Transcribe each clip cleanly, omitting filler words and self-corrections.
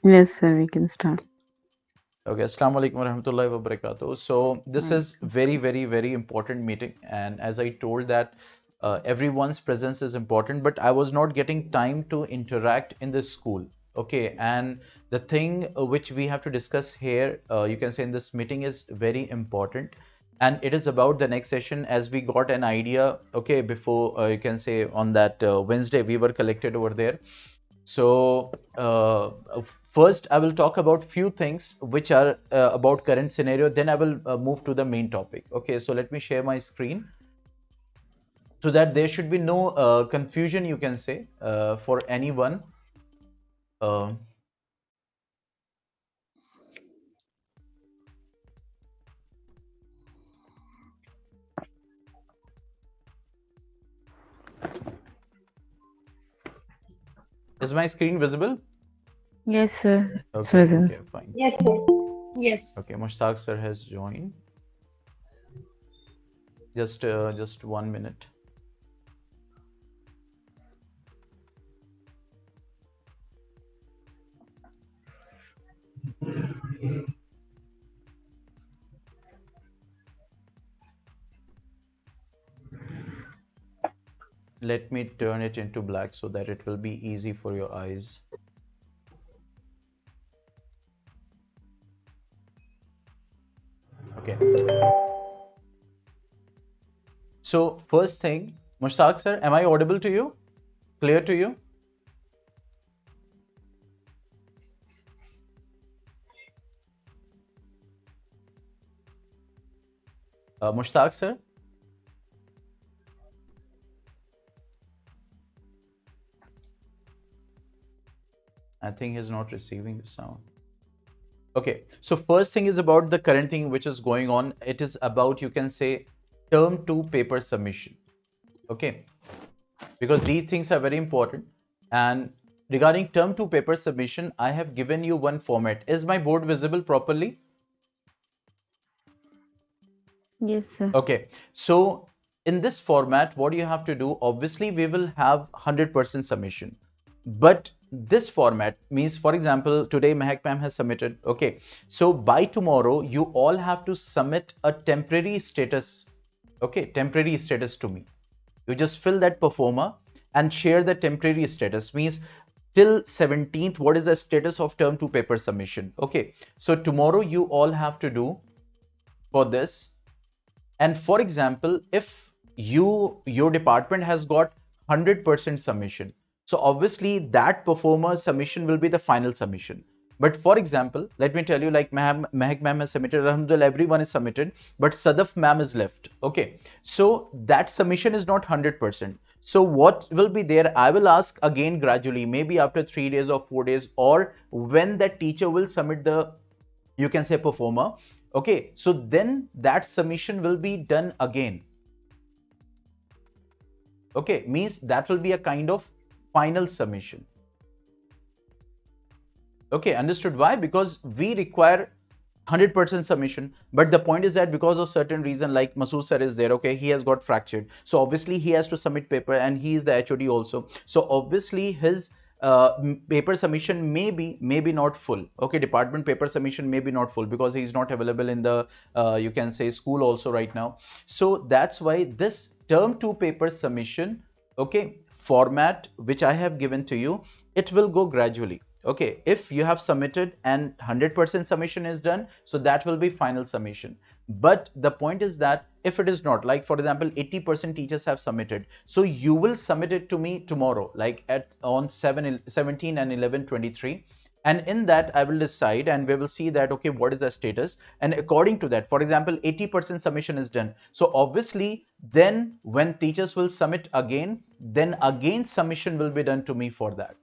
Yes, sir, we can start. Okay, Assalamu alaikum warahmatullahi wabarakatuh. So this is very, very, very important meeting, and as I told that everyone's presence is important, but I was not getting time to interact in the school. Okay, and the thing which we have to discuss here, you can say in this meeting, is very important, and it is about the next session. As we got an idea, okay, before you can say on that Wednesday we were collected over there. So first, I will talk about few things which are about current scenario. Then I will move to the main topic. Okay, so let me share my screen so that there should be no confusion. You can say for anyone. Uh, is my screen visible? Yes, sir. It's Okay, visible. okay, fine. Yes, sir. Yes. Okay, Mushtaq sir has joined. Just 1 minute. Let me turn it into black so that it will be easy for your eyes. Okay. So first thing, Mushtaq sir, am I audible to you? Clear to you? Mushtaq sir? I think he's not receiving the sound. Okay, so first thing is about the current thing which is going on. It is about, you can say, term 2 paper submission. Okay, because these things are very important. And regarding term 2 paper submission, I have given you one format. Is my board visible properly? Yes, sir. Okay, so in this format, what you have to do, obviously, we will have 100% submission. But this format means, for example, today Mehak ma'am has submitted. Okay, so by tomorrow, you all have to submit a temporary status. Okay, temporary status to me. You just fill that performer and share the temporary status. Means till 17th, what is the status of term 2 paper submission? Okay, so tomorrow you all have to do for this. And for example, if your department has got 100% submission, so obviously that performer's submission will be the final submission. But for example, let me tell you, like Mehak ma'am has submitted, alhamdulillah, everyone is submitted, but Sadaf ma'am is left. Okay, so that submission is not 100%. So what will be there? I will ask again gradually, maybe after 3 days or 4 days, or when that teacher will submit the, you can say, performer. Okay, so then that submission will be done again. Okay, means that will be a kind of final submission. Okay, understood why? Because we require 100% submission, but the point is that because of certain reason, like Masood sir is there, okay, he has got fractured, so obviously he has to submit paper, and he is the HOD also, so obviously his paper submission may be not full. Okay, department paper submission may be not full because he is not available in the you can say school also right now. So that's why this term 2 paper submission, okay, format which I have given to you, it will go gradually. Okay, if you have submitted and 100% submission is done, so that will be final submission. But the point is that if it is not, like for example 80% teachers have submitted, so you will submit it to me tomorrow, like at on 17 and 11/23, and in that I will decide and we will see that, okay, what is the status, and according to that, for example 80% submission is done, so obviously then when teachers will submit again, then again submission will be done to me for that.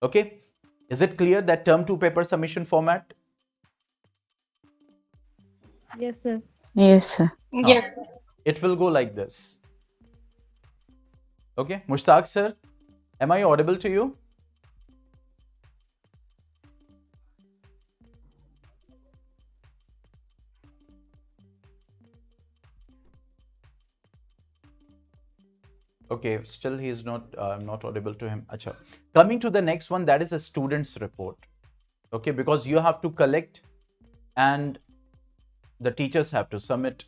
Okay, is it clear that term 2 paper submission format? Yes, sir. Yes, sir. Yes. It will go like this. Okay, Mushtaq sir, am I audible to you? Okay, still he is not, I'm not audible to him. Acha. Coming to the next one, that is a student's report. Okay, because you have to collect and the teachers have to submit.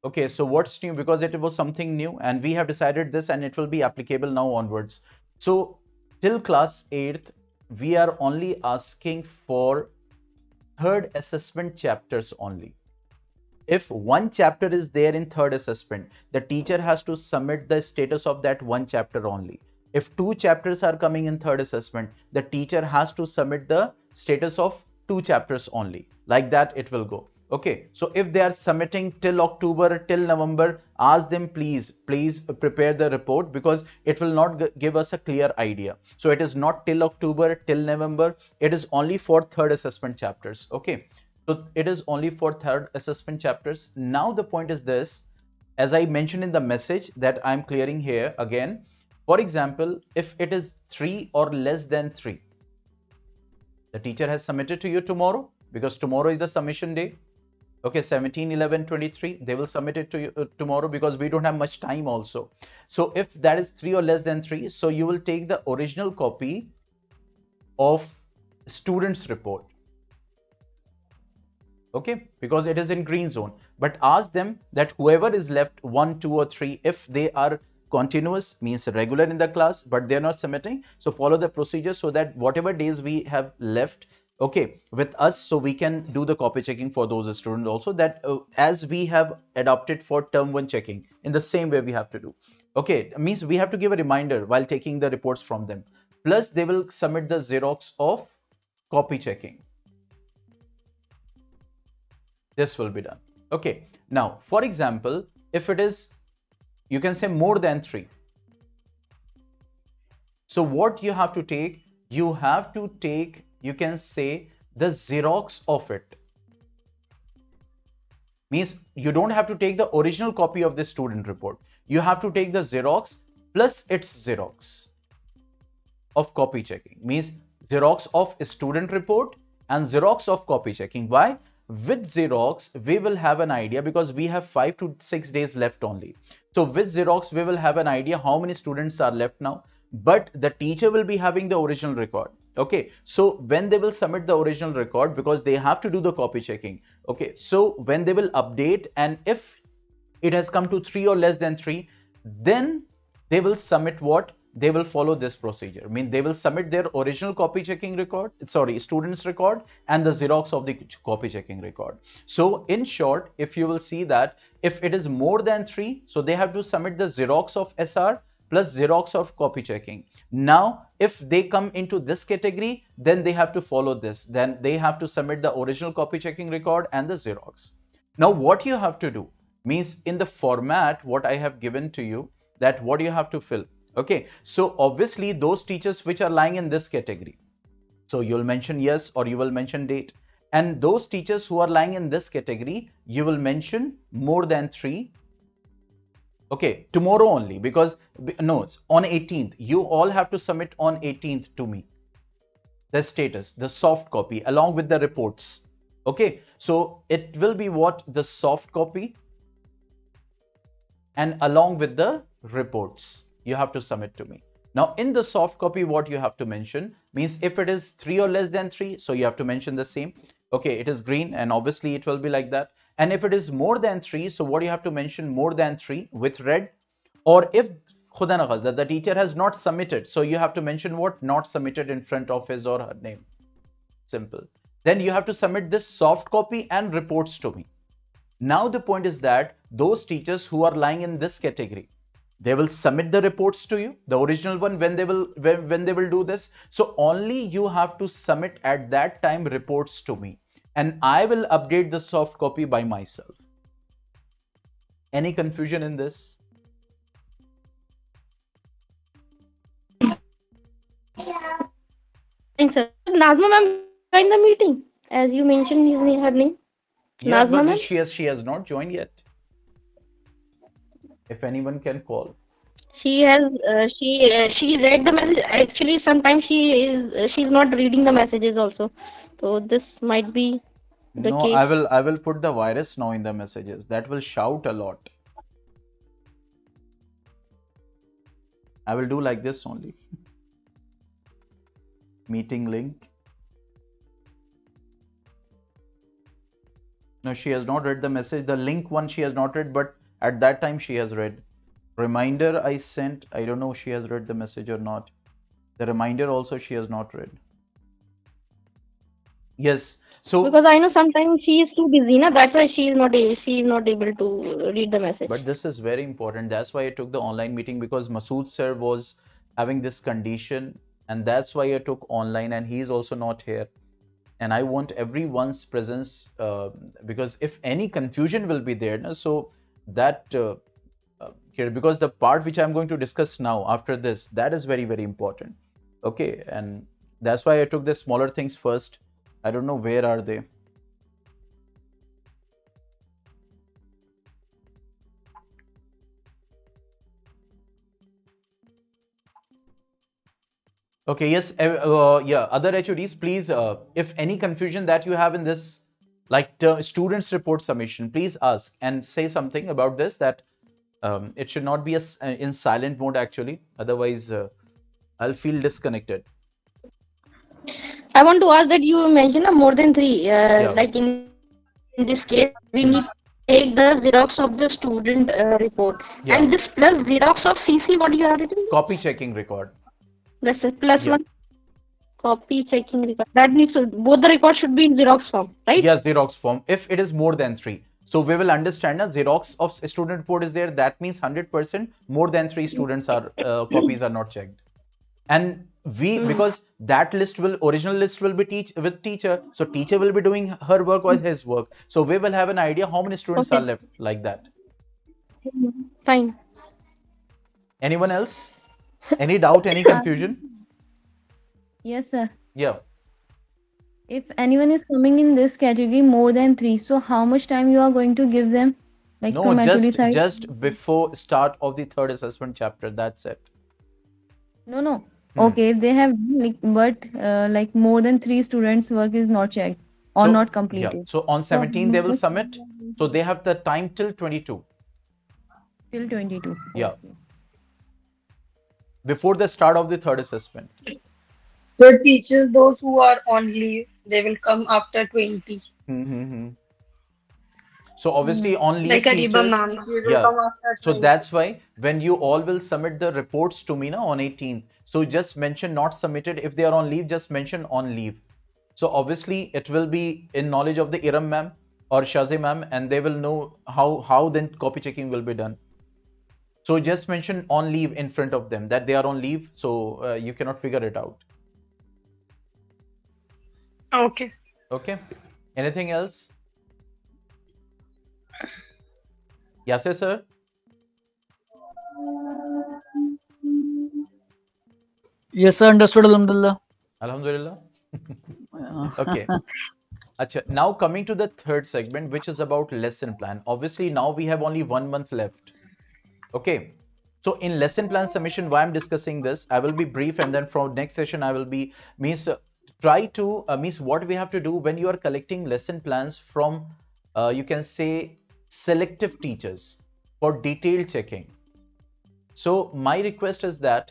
Okay, so what's new? Because it was something new and we have decided this and it will be applicable now onwards. So till class 8th, we are only asking for third assessment chapters only. If one chapter is there in third assessment, the teacher has to submit the status of that one chapter only. If two chapters are coming in third assessment, the teacher has to submit the status of two chapters only. Like that it will go. Okay, so if they are submitting till October, till November, ask them please prepare the report, because it will not give us a clear idea. So it is not till October, till November, it is only for third assessment chapters. Okay, so it is only for third assessment chapters. Now the point is this, as I mentioned in the message that I'm clearing here again. For example, if it is 3 or less than 3, the teacher has submitted to you tomorrow, because tomorrow is the submission day. Okay, 17, 11, 23, they will submit it to you tomorrow, because we don't have much time also. So if that is 3 or less than 3, so you will take the original copy of student's report. Okay, because it is in green zone. But ask them that whoever is left 1, 2 or 3, if they are continuous, means regular in the class, but they're not submitting, so follow the procedure so that whatever days we have left, okay, with us, so we can do the copy checking for those students also, that as we have adopted for term 1 checking, in the same way we have to do. Okay, means we have to give a reminder while taking the reports from them. Plus they will submit the Xerox of copy checking. This will be done. Okay, now for example, if it is, you can say more than 3, so what you have to take, you have to take, you can say, the Xerox of it. Means you don't have to take the original copy of the student report, you have to take the Xerox plus its Xerox of copy checking. Means Xerox of student report and Xerox of copy checking. Why? With Xerox, we will have an idea, because we have 5 to 6 days left only. So with Xerox, we will have an idea how many students are left now, but the teacher will be having the original record. Okay, so when they will submit the original record, because they have to do the copy checking. Okay, so when they will update, and if it has come to 3 or less than 3, then they will submit what? They will follow this procedure. I mean, they will submit their original copy checking record, sorry, student's record, and the Xerox of the copy checking record. So in short, if you will see that if it is more than 3, so they have to submit the Xerox of SR plus Xerox of copy checking. Now, if they come into this category, then they have to follow this. Then they have to submit the original copy checking record and the Xerox. Now, what you have to do means, in the format what I have given to you, that what you have to fill. Okay, so obviously those teachers which are lying in this category, so you'll mention yes or you will mention date. And those teachers who are lying in this category, you will mention more than 3. Okay, tomorrow only, because no, on 18th, you all have to submit on 18th to me the status, the soft copy along with the reports. Okay, so it will be what? The soft copy and along with the reports you have to submit to me. Now in the soft copy, what you have to mention means, if it is 3 or less than 3, so you have to mention the same. Okay, it is green, and obviously it will be like that. And if it is more than 3, so what you have to mention? More than 3 with red. Or if khuda na khasta, the teacher has not submitted, so you have to mention what? Not submitted in front of his or her name. Simple. Then you have to submit this soft copy and reports to me. Now the point is that those teachers who are lying in this category, they will submit the reports to you, the original one, when they will do this. So only you have to submit at that time reports to me, and I will update the soft copy by myself. Any confusion in this? Thanks, sir. Nazma ma'am joined the meeting, as you mentioned her name. Yeah, Nazma but ma'am? she has not joined yet. If anyone can call. She has she read the message. Actually, sometimes she's not reading the messages also. So this might be the No, case. I will put the virus now in the messages. That will shout a lot. I will do like this only. Meeting link. No, she has not read the message. The link one she has not read, but at that time she has read. Reminder I sent. I don't know if she has read the message or not. The reminder also she has not read. Yes. So because I know sometimes she is too busy, na. That's why she is not able to read the message. But this is very important. That's why I took the online meeting, because Masood sir was having this condition, and that's why I took online, and he is also not here. And I want everyone's presence, because if any confusion will be there, so that here, because the part which I'm going to discuss now after this, that is very, very important. Okay, and that's why I took the smaller things first. I don't know where are they. Okay, yes, yeah, other HODs, please, if any confusion that you have in this, like students report submission, please ask and say something about this, that it should not be in silent mode actually, otherwise I'll feel disconnected. I want to ask that you mentioned more than 3. Yeah. Like in this case, we need to take the Xerox of the student report. Yeah. And this plus Xerox of CC, what you have written? Copy checking record. That's it, plus Yeah. 1. Copy checking record. That needs to, both the records should be in Xerox form, right? Yes, Xerox form, if it is more than 3. So we will understand that Xerox of student report is there. That means 100% more than 3 students are copies are not checked. And we, because that list will, original list will be with teacher. So teacher will be doing her work or his work. So we will have an idea how many students are left, like that. Fine. Anyone else? Any doubt, any confusion? Yes, sir. Yeah. If anyone is coming in this category more than 3, so how much time you are going to give them? Like No, from HOD side? just before start of the third assessment chapter. That's it. No. Okay, if they have but like more than 3 students' work is not checked or not completed. Yeah. So on 17 they will submit. So they have the time till 22. Till 22. Yeah. Before the start of the third assessment. The teachers, those who are on leave, they will come after 20. So obviously on leave Like teachers, Ariba ma'am, she will yeah. come after 20. So that's why when you all will submit the reports to me na, on 18th, so just mention not submitted. If they are on leave, just mention on leave. So obviously it will be in knowledge of the Iram ma'am or Shazi ma'am, and they will know how then copy checking will be done. So just mention on leave in front of them, that they are on leave, so you cannot figure it out. Okay. Okay. Anything else? Yes, sir. Yes, sir. Understood. Alhamdulillah. Alhamdulillah. Okay. Achha, now coming to the third segment, which is about lesson plan. Obviously, now we have only 1 month left. Okay. So in lesson plan submission, why I'm discussing this, I will be brief, and then from next session, I will be try to what we have to do when you are collecting lesson plans from you can say selective teachers for detailed checking. So my request is that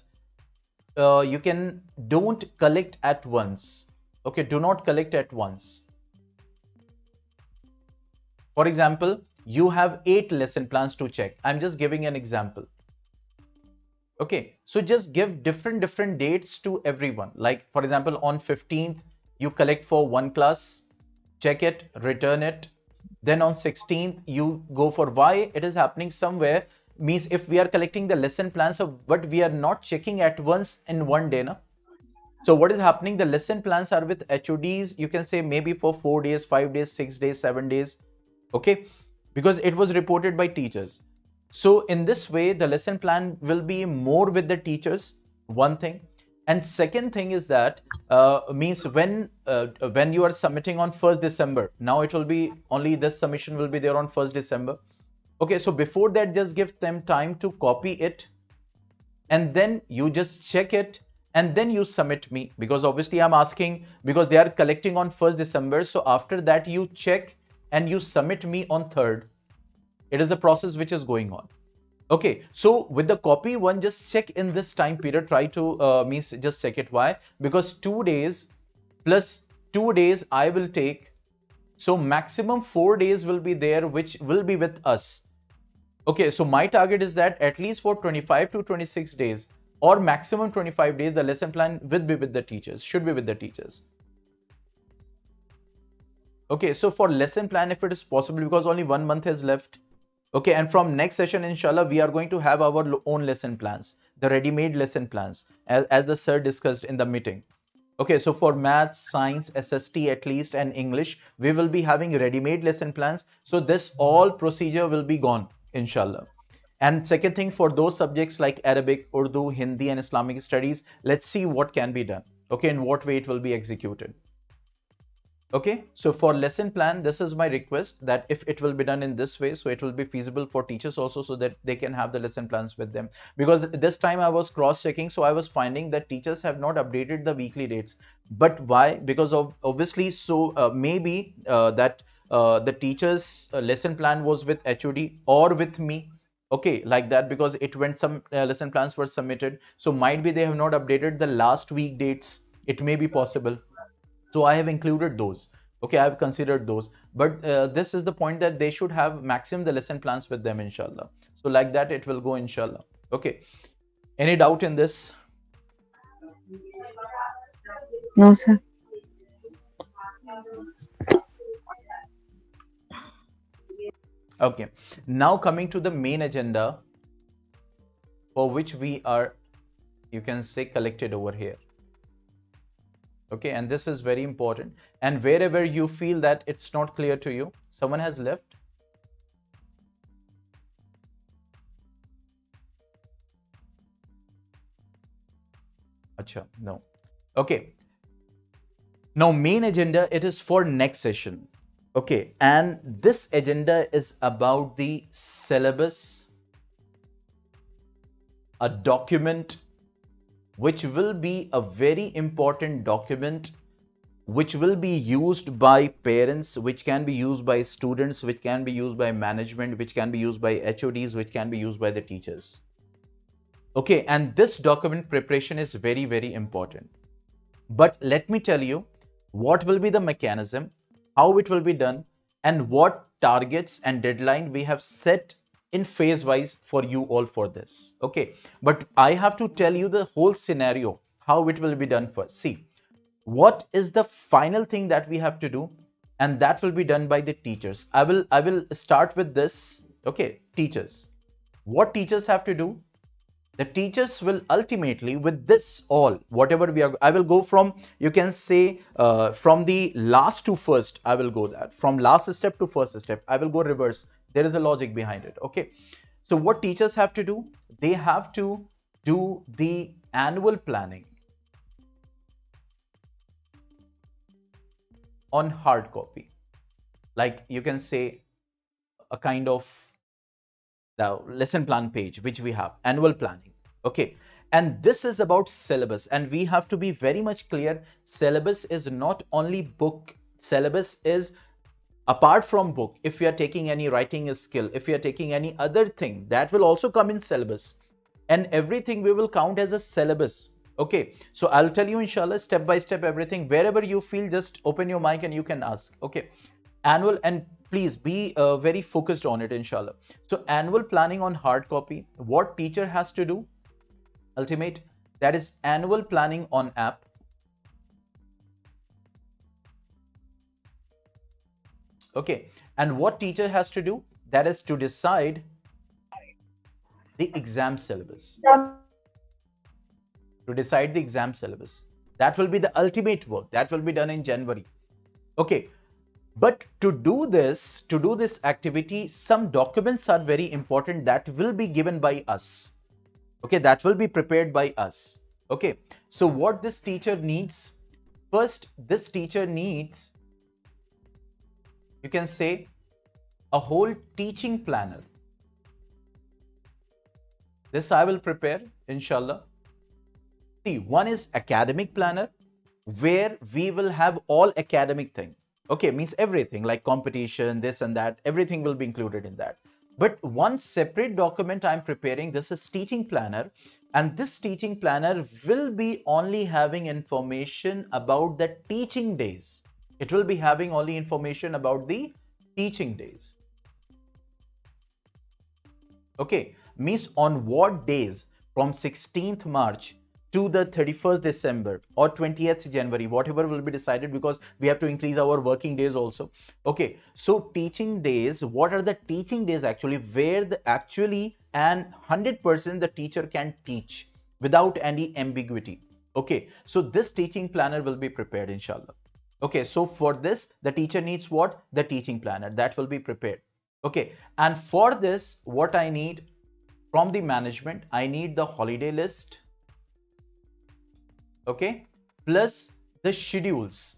you don't collect at once. Okay, do not collect at once. For example, you have 8 lesson plans to check. I'm just giving an example. Okay, so just give different dates to everyone. Like for example, on 15th, you collect for 1 class, check it, return it. Then on 16th, you go for why it is happening somewhere. Means if we are collecting the lesson plans, but we are not checking at once in one day, na? So what is happening? The lesson plans are with HODs, you can say maybe for 4 days, 5 days, 6 days, 7 days. Okay, because it was reported by teachers. So in this way, the lesson plan will be more with the teachers, one thing. And second thing is that means when you are submitting on 1st December, now it will be only this submission will be there on 1st December. Okay, so before that, just give them time to copy it, and then you just check it, and then you submit me, because obviously I'm asking because they are collecting on 1st December. So after that, you check and you submit me on 3rd. It is a process which is going on. Okay, so with the copy one, just check in this time period, try to means just check it. Why? Because 2 days plus 2 days I will take, so maximum 4 days will be there, which will be with us. Okay, so my target is that at least for 25 to 26 days or maximum 25 days, the lesson plan will be with the teachers, should be with the teachers. Okay, so for lesson plan, if it is possible, because only 1 month is left. Okay, and from next session, inshallah, we are going to have our own lesson plans, the ready-made lesson plans, as the sir discussed in the meeting. Okay, so for maths, science, SST at least, and English, we will be having ready-made lesson plans. So this all procedure will be gone, inshallah. And second thing, for those subjects like Arabic, Urdu, Hindi, and Islamic studies, let's see what can be done. Okay, in what way it will be executed. Okay, so for lesson plan, this is my request that if it will be done in this way, so it will be feasible for teachers also, so that they can have the lesson plans with them. Because this time I was cross-checking, so I was finding that teachers have not updated the weekly dates. But why? Because of obviously, so maybe that the teachers' lesson plan was with HOD or with me. Okay, like that, because it went some lesson plans were submitted. So might be they have not updated the last week dates. It may be possible. So I have included those. Okay, I have considered those, but this is the point that they should have maximum the lesson plans with them, inshallah. So like that it will go, inshallah. Okay, any doubt in this? No, sir. Okay, now coming to the main agenda for which we are, you can say, collected over here. Okay, and this is very important, and wherever you feel that it's not clear to you, someone has left. Acha, no. Okay, now main agenda, it is for next session. Okay, and this agenda is about the syllabus, a document which will be a very important document, which will be used by parents, which can be used by students, which can be used by management, which can be used by HODs, which can be used by the teachers. Okay, and this document preparation is very, very important. But let me tell you what will be the mechanism, how it will be done, and what targets and deadline we have set in phase wise for you all for this. Okay, but I have to tell you the whole scenario, how it will be done first. See, what is the final thing that we have to do, and that will be done by the teachers. I will start with this. Okay, teachers, what teachers have to do, the teachers will ultimately, with this all, whatever we are, I will go from, you can say, from the last to first. I will go that from last step to first step. I will go reverse. There is a logic behind it. Okay, so what teachers have to do, they have to do the annual planning on hard copy, like you can say a kind of the lesson plan page which we have, annual planning. Okay, and this is about syllabus, and we have to be very much clear, syllabus is not only book. Syllabus is apart from book. If you are taking any writing skill, if you are taking any other thing, that will also come in syllabus, and everything we will count as a syllabus. Okay, so I'll tell you, inshallah, step by step everything. Wherever you feel, just open your mic and you can ask. Okay, annual, and please be very focused on it, inshallah. So annual planning on hard copy, what teacher has to do, ultimate, that is annual planning on app. Okay, and what teacher has to do, that is to decide the exam syllabus, to decide the exam syllabus. That will be the ultimate work, that will be done in January. Okay, but to do this activity, some documents are very important that will be given by us. Okay, that will be prepared by us. Okay, so what this teacher needs, first, this teacher needs, you can say, a whole teaching planner. This I will prepare, inshallah. See, one is academic planner, where we will have all academic thing. Okay, means everything like competition, this and that, everything will be included in that. But one separate document I'm preparing, this is teaching planner, and this teaching planner will be only having information about the teaching days. It will be having only information about the teaching days. Okay, means on what days from 16th March to the 31st December or 20th January, whatever will be decided, because we have to increase our working days also. Okay, so teaching days, what are the teaching days actually, where the actually and 100% the teacher can teach without any ambiguity. Okay, so this teaching planner will be prepared, inshallah. Okay, so for this, the teacher needs what? The teaching planner, that will be prepared. Okay, and for this, what I need from the management, I need the holiday list, okay, plus the schedules,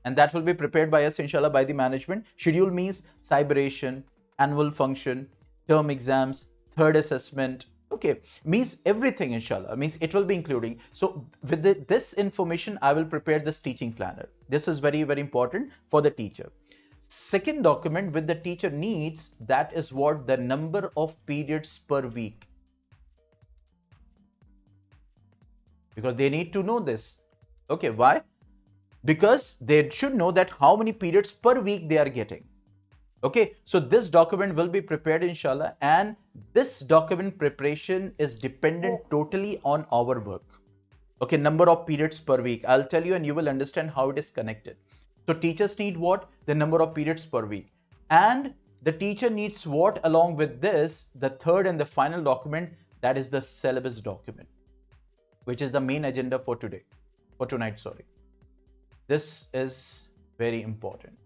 and that will be prepared by us, inshallah, by the management. Schedule means cyberation, annual function, term exams, third assessment, okay, means everything, inshallah, means it will be including. So with this information, I will prepare this teaching planner. This is very, very important for the teacher. Second document with the teacher needs, that is what? The number of periods per week, because they need to know this. Okay, why? Because they should know that how many periods per week they are getting. Okay, so this document will be prepared, inshallah, and this document preparation is dependent totally on our work. Okay, number of periods per week, I'll tell you and you will understand how it is connected. So teachers need what? The number of periods per week. And the teacher needs what along with this? The third and the final document, that is the syllabus document, which is the main agenda for today, for tonight, sorry. This is very important,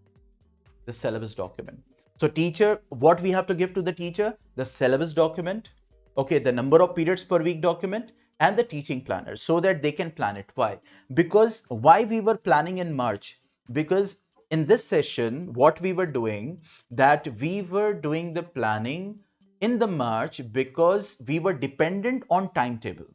the syllabus document. So teacher, what we have to give to the teacher? The syllabus document, okay, the number of periods per week document, and the teaching planner, so that they can plan it. Why? Because why we were planning in March? Because in this session, what we were doing, that we were doing the planning in the March because we were dependent on timetable.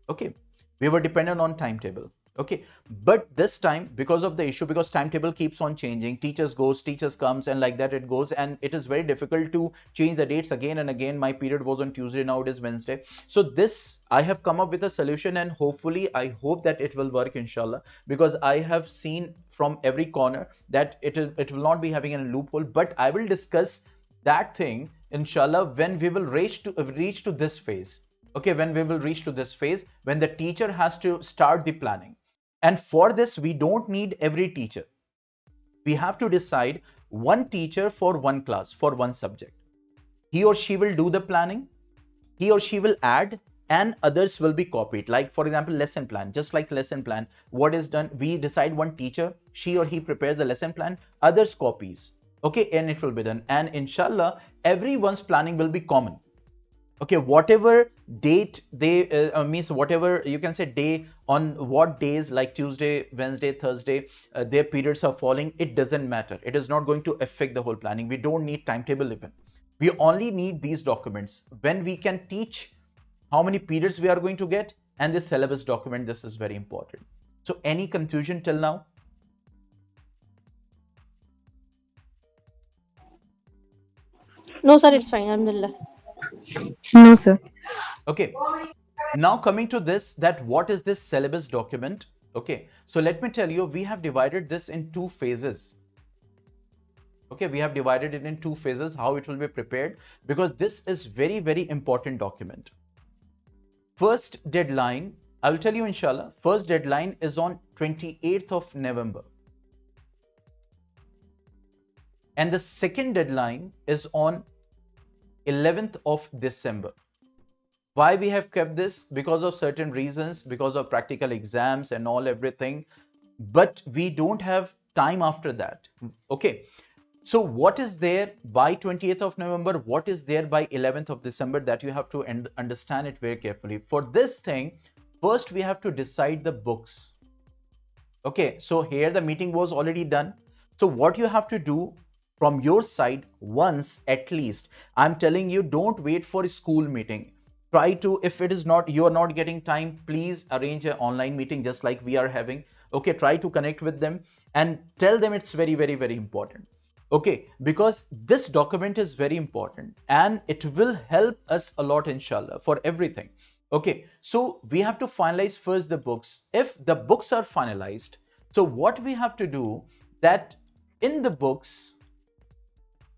Okay, we were dependent on timetable. Okay, but this time, because of the issue, because timetable keeps on changing, teachers goes, teachers comes, and like that it goes, and it is very difficult to change the dates again and again. My period was on Tuesday, now it is Wednesday. So this, I have come up with a solution, and hopefully I hope that it will work, inshallah, because I have seen from every corner that it will not be having a loophole. But I will discuss that thing, inshallah, when we will reach to this phase. Okay, when we will reach to this phase, when the teacher has to start the planning. And for this, we don't need every teacher. We have to decide one teacher for one class, for one subject. He or she will do the planning, he or she will add, and others will be copied. Like for example, lesson plan, just like lesson plan, what is done, we decide one teacher, she or he prepares the lesson plan, others copies. Okay, and it will be done. And inshallah, everyone's planning will be common. Okay, whatever date they means, whatever you can say day, on what days, like Tuesday, Wednesday, Thursday, their periods are falling, it doesn't matter. It is not going to affect the whole planning. We don't need timetable even. We only need these documents when we can teach how many periods we are going to get, and this syllabus document. This is very important. So any confusion till now? No, sir, it's fine. Alhamdulillah. No, sir. Okay, now coming to this, that what is this syllabus document? Okay, so let me tell you, we have divided this in two phases. Okay, we have divided it in two phases, how it will be prepared, because this is very, very important document. First deadline, I will tell you, inshallah, first deadline is on 28th of November. And the second deadline is on 11th of December. Why we have kept this? Because of certain reasons, because of practical exams and all everything, but we don't have time after that. Okay, so what is there by 20th of November, what is there by 11th of December, that you have to understand it very carefully. For this thing, first we have to decide the books. Okay, so here the meeting was already done. So what you have to do from your side, once at least, I'm telling you, don't wait for a school meeting. Try to, if it is not, you are not getting time, please arrange an online meeting just like we are having. Okay, try to connect with them and tell them it's very, very, very important. Okay, because this document is very important and it will help us a lot, inshallah, for everything. Okay, so we have to finalize first the books. If the books are finalized, so what we have to do, that in the books,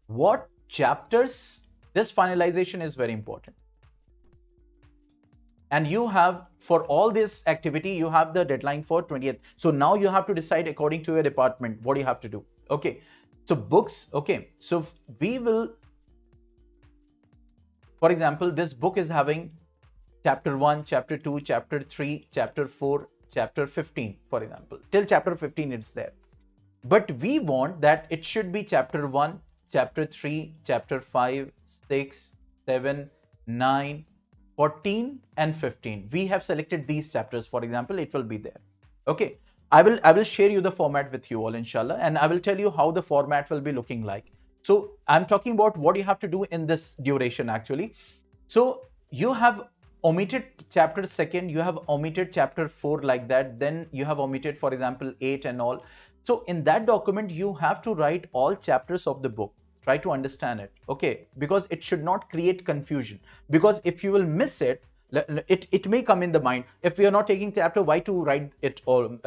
what chapters, this finalization is very important. And you have, for all this activity, you have the deadline for 20th. So now you have to decide according to your department what you have to do. Okay, so books. Okay, so we will, for example, this book is having chapter 1, chapter 2, chapter 3, chapter 4, chapter 15, for example, till chapter 15 it's there. But we want that it should be chapter 1, chapter 3, chapter 5, 6, 7, 9, 14 and 15. We have selected these chapters, for example, it will be there. Okay, I will share you the format with you all, inshallah, and I will tell you how the format will be looking like. So I'm talking about what you have to do in this duration actually. So you have omitted chapter 2nd, you have omitted chapter 4, like that, then you have omitted, for example, 8 and all. So in that document you have to write all chapters of the book. Try to understand it, okay, because it should not create confusion, because if you will miss it, it may come in the mind, if we are not taking chapter, why to write it, or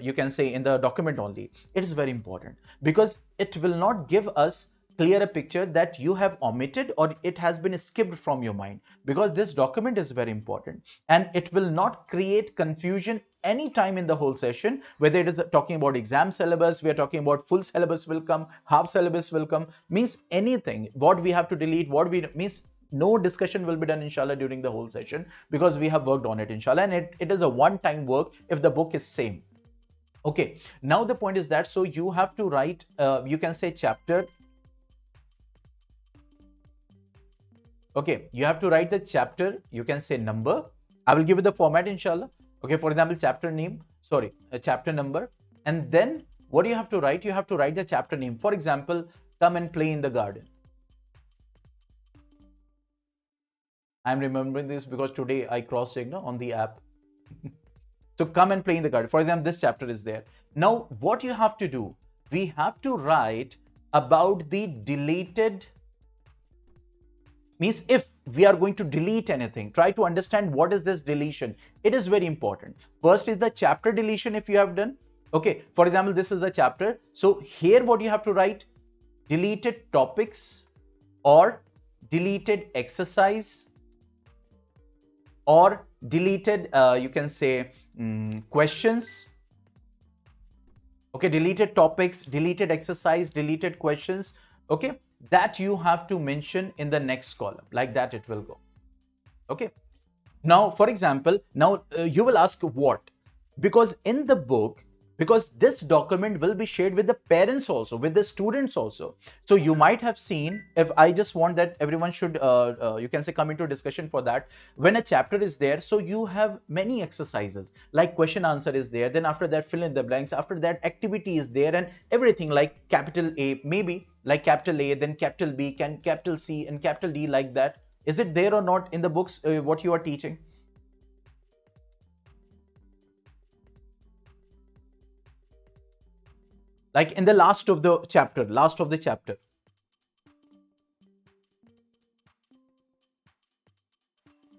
you can say in the document only. It is very important because it will not give us clear a picture that you have omitted or it has been skipped from your mind, because this document is very important and it will not create confusion any time in the whole session, whether it is talking about exam syllabus, we are talking about full syllabus will come, half syllabus will come, means anything, what we have to delete, what we means, no discussion will be done, inshallah, during the whole session, because we have worked on it, inshallah, and it is a one-time work if the book is same. Okay, now the point is that, so you have to write, you can say chapter. Okay, you have to write the chapter, you can say number. I will give you the format, inshallah. Okay, for example, chapter name, sorry, a chapter number. And then what do you have to write? You have to write the chapter name. For example, come and play in the garden. I'm remembering this because today I cross-checked on the app. So come and play in the garden. For example, this chapter is there. Now, what you have to do, we have to write about the deleted, means if we are going to delete anything, try to understand what is this deletion. It is very important. First is the chapter deletion if you have done. Okay, for example, this is a chapter. So here what you have to write, deleted topics or deleted exercise or deleted, you can say questions. Okay, deleted topics, deleted exercise, deleted questions. Okay, that you have to mention in the next column, like that it will go. Okay, now for example, now you will ask what, because in the book, because this document will be shared with the parents also, with the students also. So you might have seen, if I just want that everyone should you can say come into discussion for that, when a chapter is there, so you have many exercises like question answer is there, then after that fill in the blanks, after that activity is there, and everything like capital A, maybe like capital A, then capital B, can capital C and capital D, like that. Is it there or not in the books what you are teaching? Like in the last of the chapter,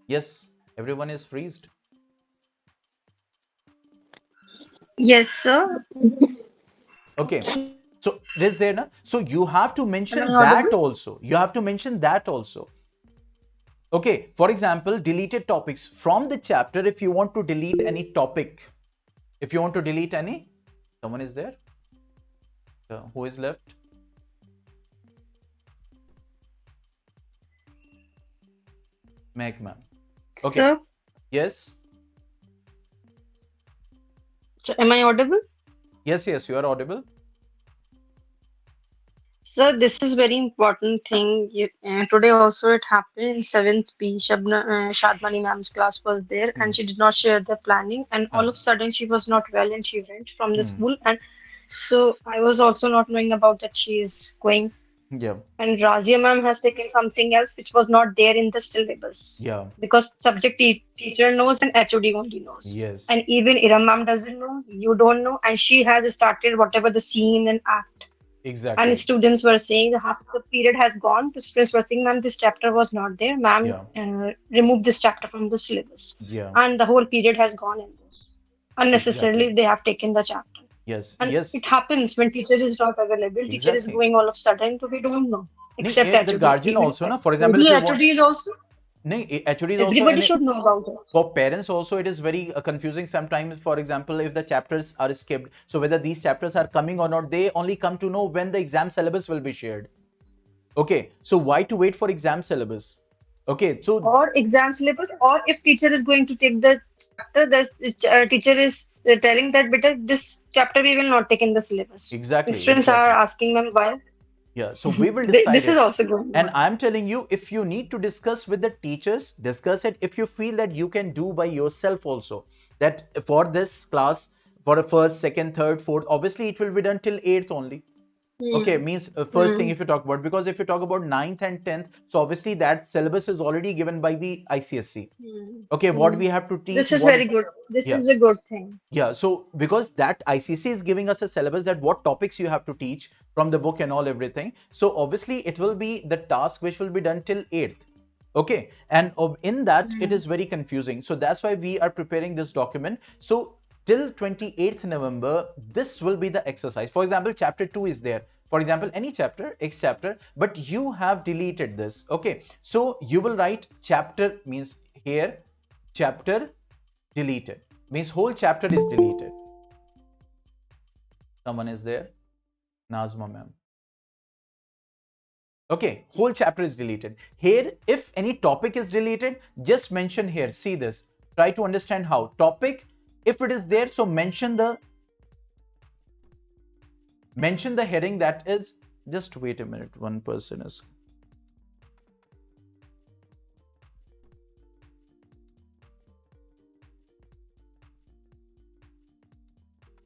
Yes, everyone is freezed. Yes, sir. Okay, so it is there now. So you have to Am mention I that audible? also. You have to mention that also. Okay, for example, deleted topics from the chapter. If you want to delete any topic, if you want to delete any, someone is there? Who is left? Meg ma'am. Okay. Sir, Yes. so am I audible? Yes, yes, you are audible. Sir, this is very important thing. Today also it happened in 7th B. Shadmani ma'am's class was there and she did not share the planning, and all of a sudden she was not well and she went from the school, and so I was also not knowing about that she is going. Yeah. And Razia ma'am has taken something else which was not there in the syllabus. Yeah. Because subject teacher knows and HOD only knows. Yes. And even Iram ma'am doesn't know, you don't know, and she has started whatever the scene and act. Exactly. And students were saying that half the period has gone. The students were saying, "Ma'am, this chapter was not there. Ma'am, Yeah. remove this chapter from the syllabus." Yeah. And the whole period has gone in this. Exactly. Unnecessarily, they have taken the chapter. Yes. And Yes. it happens when teacher is not available. Teacher is Exactly. going all of a sudden, so we don't know, नहीं, except the HOD. guardian Even also, na, for example, if maybe you want, HOD is also. नहीं, HOD is also, Everybody and should know about it. for parents also, it is very confusing sometimes. For example, if the chapters are skipped, so whether these chapters are coming or not, they only come to know when the exam syllabus will be shared. Okay, so why to wait for exam syllabus? Okay, so Or exam syllabus, or if teacher is going to take the chapter, the teacher is telling that, "Beta, this chapter we will not take in the syllabus." exactly, Students are exactly. asking them why. Yeah, so we will decide This is it. also going And on. I'm telling you, if you need to discuss with the teachers, discuss it. If you feel that you can do by yourself also, that for this class, for a first, second, third, fourth, obviously it will be done till 8th only. Okay, Hmm. means first thing Hmm. if you talk about, because if you talk about 9th and 10th, so obviously that syllabus is already given by the ICSC. Hmm. Okay, what Hmm. we have to This teach, is what, very good. This yeah. is a good thing. Yeah, so because that ICC is giving us a syllabus that what topics you have to teach from the book and all everything. So obviously it will be the task which will be done till 8th. Okay, and in that it Hmm. is very confusing. So that's why we are preparing this document. So till 28th November, this will be the exercise. For example, chapter 2 is there. For example, any chapter, X chapter, but you have deleted this. Okay, so you will write chapter means here, chapter deleted means whole chapter is deleted. Someone is there? Nazma ma'am. Okay, whole chapter is deleted. Here, if any topic is deleted, just mention here. See this. Try to understand how. Topic, if it is there, so mention the heading that is. Just wait a minute. One person is.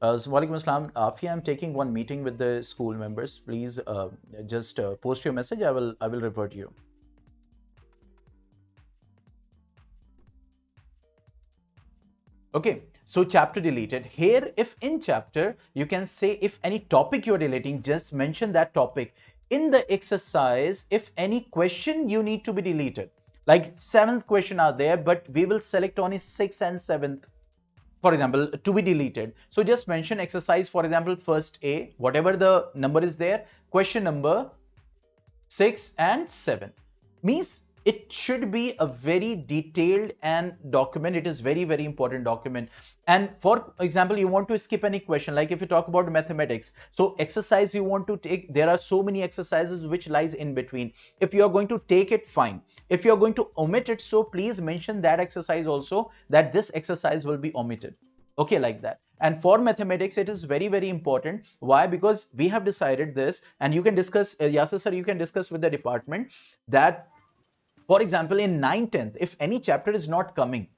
Walaikum Assalam. Afia, I'm taking one meeting with the school members. Please just post your message. I will revert you. Okay, so chapter deleted. Here, if in chapter, you can say if any topic you're deleting, just mention that topic. In the exercise, if any question you need to be deleted, like 7th question are there, but we will select only 6th and 7th, for example, to be deleted. So just mention exercise, for example, first A, whatever the number is there, question number 6 and 7. Means it should be a very detailed and document. It is very, very important document. And for example, you want to skip any question, like if you talk about mathematics, so exercise you want to take, there are so many exercises which lies in between. If you are going to take it, fine. If you are going to omit it, so please mention that exercise also, that this exercise will be omitted. Okay, like that. And for mathematics, it is very, very important. Why? Because we have decided this, and you can discuss, Yasir sir, you can discuss with the department that, for example, in 9th, 10th, if any chapter is not coming,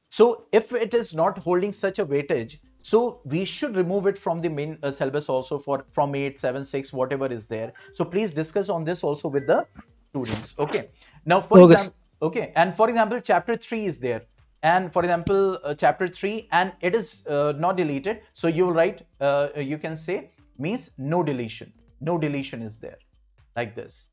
so if it is not holding such a weightage, so we should remove it from the main syllabus also, for from 8, 7, 6, whatever is there. So please discuss on this also with the students. Okay. Now, for Okay. example, okay, and for example, chapter 3 is there. And for example, chapter 3, and it is not deleted. So you will write, you can say, means no deletion. No deletion is there, like this.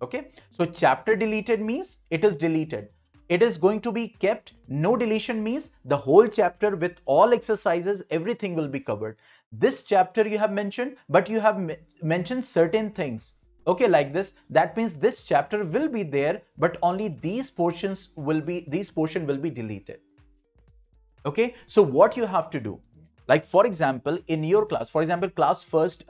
Okay, so chapter deleted means it is deleted. It is going to be kept. No deletion means the whole chapter with all exercises, everything will be covered. This chapter you have mentioned, but you have mentioned certain things. Okay, like this. That means this chapter will be there, but only these portions will be, these portion will be deleted. Okay, so what you have to do, like for example, in your class, for example, class first,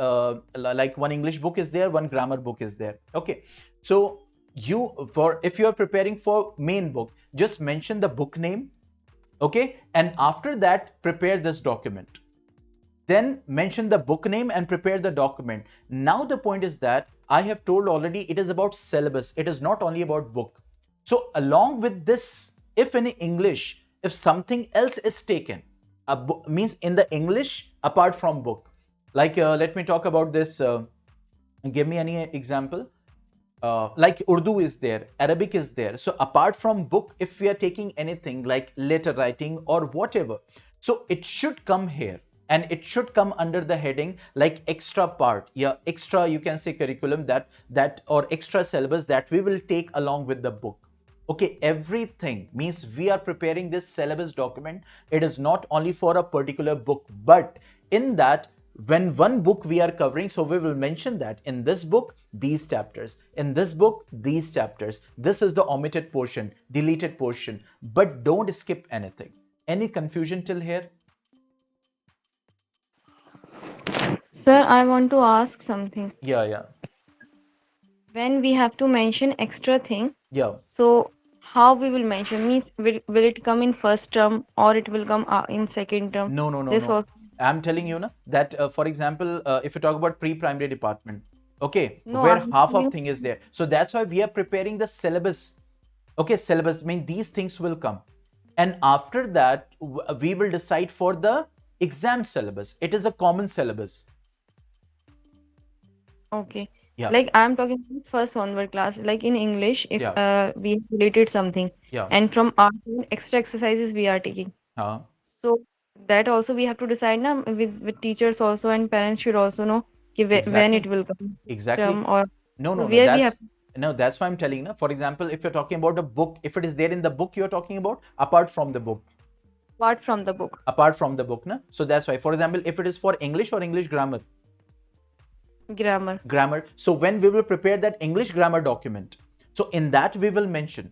like one English book is there, one grammar book is there. Okay, so you, for if you are preparing for main book, just mention the book name. Okay, and after that prepare this document, then mention the book name and prepare the document. Now the point is that I have told already, it is about syllabus, it is not only about book. So along with this, if in English, if something else is taken, a book means in the English apart from book, like let me talk about this, give me any example. Like Urdu is there, Arabic is there. So apart from book, if we are taking anything like letter writing or whatever, so it should come here. and it should come under the heading like extra part, yeah, extra, you can say curriculum, that or extra syllabus that we will take along with the book. Okay, everything means we are preparing this syllabus document. It is not only for a particular book, but in that, when one book we are covering, so we will mention that in this book these chapters, in this book these chapters, this is the omitted portion, deleted portion, but don't skip anything. Any confusion till here? Sir, I want to ask something. Yeah. When we have to mention extra thing, Yeah. so how we will mention? Means will it come in first term or it will come in second term? This No. also. I'm telling you na, that, for example, if you talk about pre-primary department, okay, No, where I'm half of telling thing is there. So that's why we are preparing the syllabus. Okay, syllabus mean these things will come. And after that, we will decide for the exam syllabus. It is a common syllabus. okay. Yeah. Like I'm talking about first onward class. Like in English, if Yeah. we have related something, Yeah. and from our extra exercises we are taking. So that also we have to decide now with teachers also, and parents should also know ki when it Exactly. will come Exactly. term, or No. so where we have That's why I'm telling you. For example, if you're talking about a book, if it is there in the book you're talking about, apart from the book. apart from the book. Apart from the book, na? So that's why. For example, if it is for English or English grammar. Grammar. Grammar. So when we will prepare that English grammar document, so in that we will mention.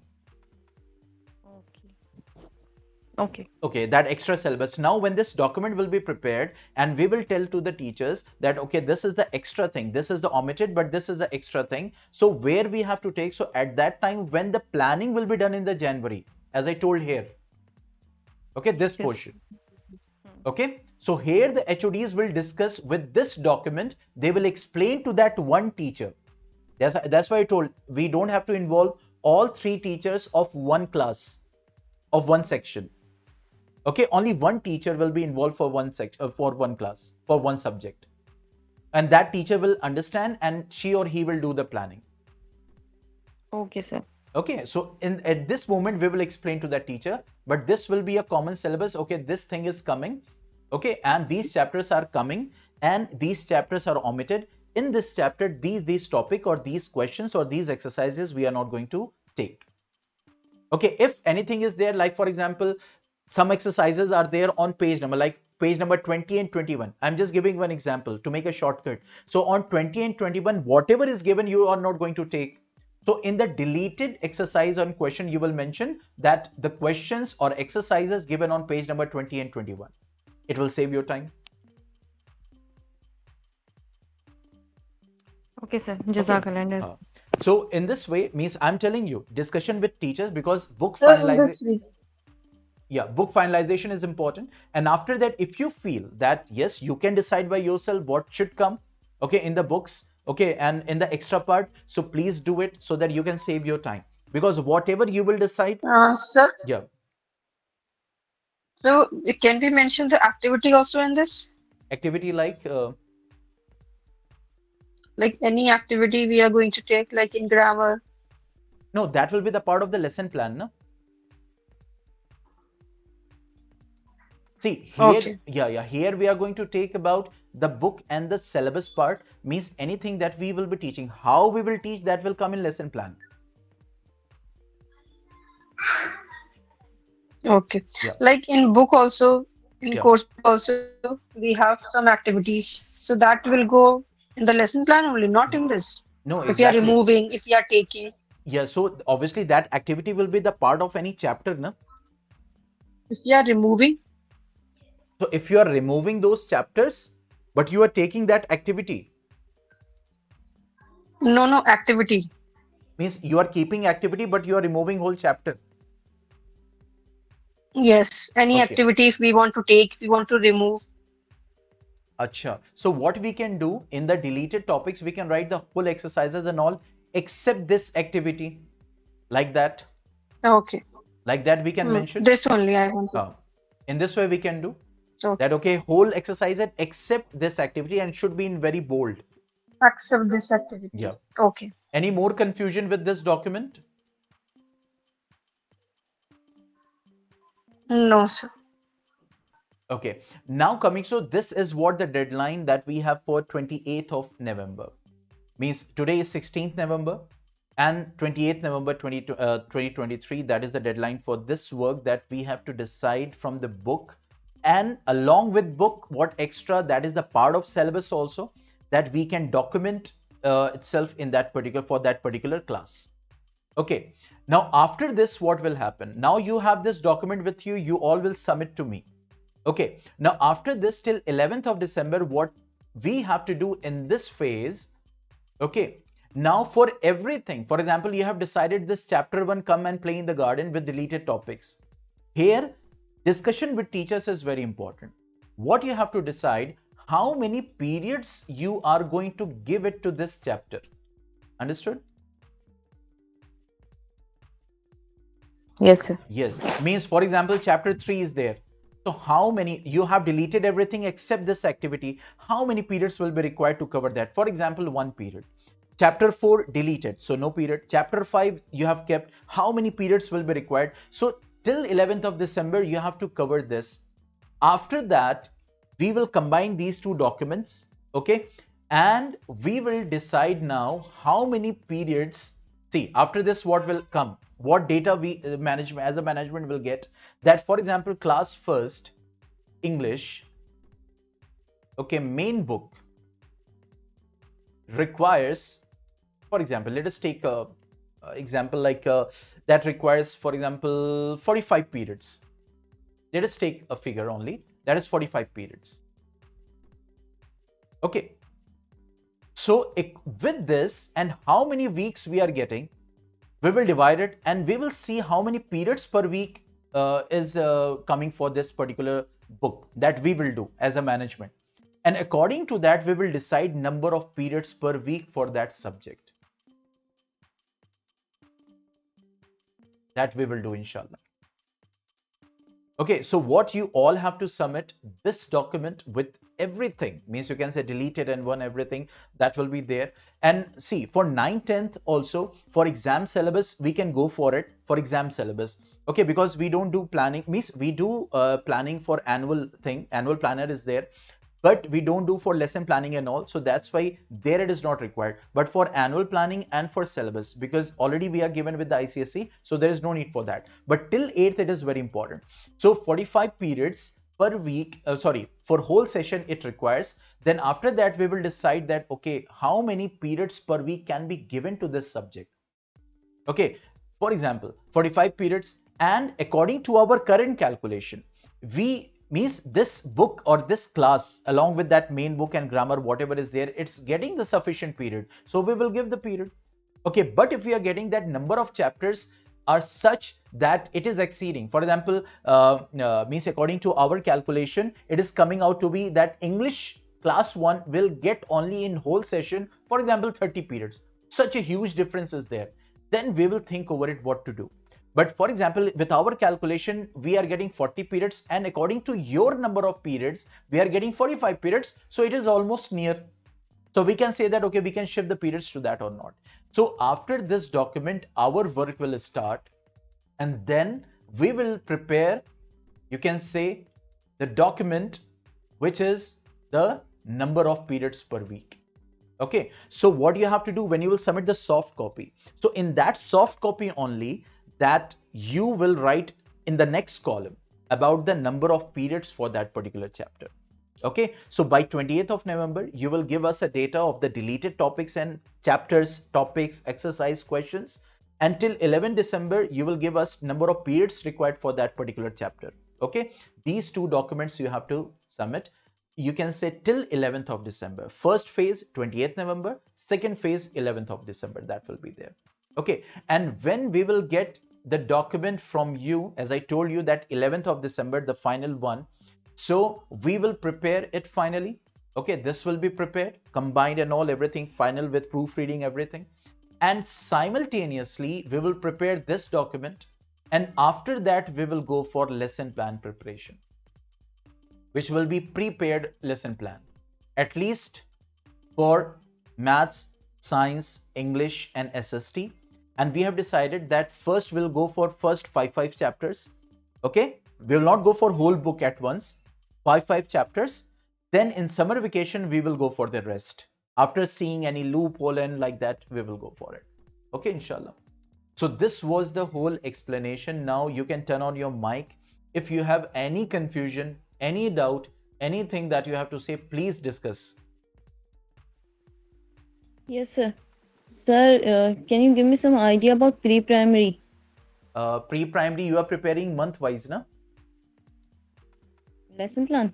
Okay, that extra syllabus. Now, when this document will be prepared, and we will tell to the teachers that, okay, this is the extra thing, this is the omitted, but this is the extra thing. So where we have to take, so at that time, when the planning will be done in the January, as I told here, okay, this portion. Okay, so here the HODs will discuss with this document, they will explain to that one teacher. That's why I told we don't have to involve all three teachers of one class, of one section. Okay, only one teacher will be involved for one for one class, for one subject, and that teacher will understand, and she or he will do the planning. Okay, sir. Okay, so at this moment we will explain to that teacher, but this will be a common syllabus. Okay, this thing is coming. Okay, and these chapters are coming, and these chapters are omitted. In this chapter, these topic or these questions or these exercises we are not going to take. Okay, if anything is there, like for example, some exercises are there on page number, like page number 20 and 21. I'm just giving one example to make a shortcut. So on 20 and 21, whatever is given, you are not going to take. So in the deleted exercise on question, you will mention that the questions or exercises given on page number 20 and 21. It will save your time. Okay, sir. Jazakallah. Okay. So in this way, means I'm telling you, discussion with teachers, because book So in finalization. Yeah, book finalization is important. And after that, if you feel that yes, you can decide by yourself what should come, okay, in the books, okay, and in the extra part, so please do it so that you can save your time. Because whatever you will decide. Sir, Yeah. so can we mention the activity also in this? Activity like any activity we are going to take, like in grammar? No, that will be the part of the lesson plan, no? See, here, Okay. yeah, here we are going to take about the book and the syllabus part, means anything that we will be teaching. How we will teach, that will come in lesson plan. Okay. Yeah. Like in book also, in Yeah. course also, we have some activities. So that will go in the lesson plan only, not in this. No, If you are exactly. removing, if you are taking. Yeah, so obviously that activity will be the part of any chapter, no? If you are removing. So if you are removing those chapters, but you are taking that activity. No, activity. Means you are keeping activity, but you are removing whole chapter. Yes, any Okay. activity if we want to take, if we want to remove. Acha. So what we can do in the deleted topics, we can write the whole exercises and all, except this activity, like that. Okay. Like that we can mention. This only I want to. In this way we can do. Okay. That okay, whole exercise except this activity, and should be in very bold. Accept this activity. Yeah. Okay. Any more confusion with this document? No, sir. Okay, now coming, so this is what the deadline that we have for 28th of November. Means today is 16th November and 28th November 2023, that is the deadline for this work that we have to decide from the book, and along with book what extra, that is the part of syllabus also, that we can document itself in that particular, for that particular class. Okay, now after this what will happen, now you have this document with you, you all will submit to me. Okay, now after this till 11th of December, what we have to do in this phase, okay, now for everything, for example, you have decided this chapter 1, come and play in the garden with deleted topics. Here, discussion with teachers is very important. What you have to decide, how many periods you are going to give it to this chapter. Understood? Yes, sir. Yes, means for example, chapter 3 is there. So how many, you have deleted everything except this activity, how many periods will be required to cover that? For example, 1 period. Chapter 4 deleted, so no period. Chapter 5 you have kept, how many periods will be required? So till 11th of December you have to cover this. After that we will combine these two documents, okay, and we will decide now how many periods. See, after this what will come, what data we management as a management will get, that for example class first English, okay, main book requires, for example, let us take a example like that requires, for example, 45 periods. Let us take a figure only, that is 45 periods. Okay, so with this and how many weeks we are getting, we will divide it and we will see how many periods per week is coming for this particular book that we will do as a management. And according to that, we will decide number of periods per week for that subject. That we will do, inshallah. Okay, so what you all have to submit this document with everything, means you can say deleted and one everything that will be there. And see, for 9th 10th also, for exam syllabus we can go for it, for exam syllabus, okay, because we don't do planning, means we do planning for annual thing, annual planner is there, but we don't do for lesson planning and all, so that's why there it is not required. But for annual planning and for syllabus, because already we are given with the ICSE, so there is no need for that. But till 8th it is very important. So 45 periods per week, for whole session it requires. Then after that we will decide that, okay, how many periods per week can be given to this subject. Okay, for example, 45 periods, and according to our current calculation, we means this book or this class along with that main book and grammar, whatever is there, it's getting the sufficient period, so we will give the period. Okay, but if we are getting that number of chapters are such that it is exceeding, for example, means according to our calculation, it is coming out to be that English class 1 will get only in whole session, for example, 30 periods, such a huge difference is there, then we will think over it what to do. But for example, with our calculation, we are getting 40 periods, and according to your number of periods, we are getting 45 periods. So it is almost near. So we can say that, okay, we can shift the periods to that or not. So after this document, our work will start, and then we will prepare, you can say, the document, which is the number of periods per week. Okay, so what you have to do when you will submit the soft copy, so in that soft copy only, that you will write in the next column about the number of periods for that particular chapter. Okay, so by 28th of November, you will give us a data of the deleted topics and chapters, topics, exercise questions. Until 11th December, you will give us number of periods required for that particular chapter. Okay, these two documents you have to submit. You can say till 11th of December. First phase, 28th November. Second phase, 11th of December. That will be there. Okay, and when we will get the document from you, as I told you that 11th of December, the final one, so we will prepare it finally. Okay, this will be prepared, combined and all, everything final with proofreading, everything. And simultaneously, we will prepare this document. And after that, we will go for lesson plan preparation, which will be prepared lesson plan, at least for maths, science, English, and SST. And we have decided that first we'll go for first five chapters. Okay, we will not go for whole book at once. 5 chapters. Then in summer vacation, we will go for the rest. After seeing any loophole and like that, we will go for it. Okay, inshallah. So this was the whole explanation. Now you can turn on your mic. If you have any confusion, any doubt, anything that you have to say, please discuss. Yes, sir. Sir, can you give me some idea about pre-primary? Pre-primary, you are preparing month-wise, na? Lesson plan?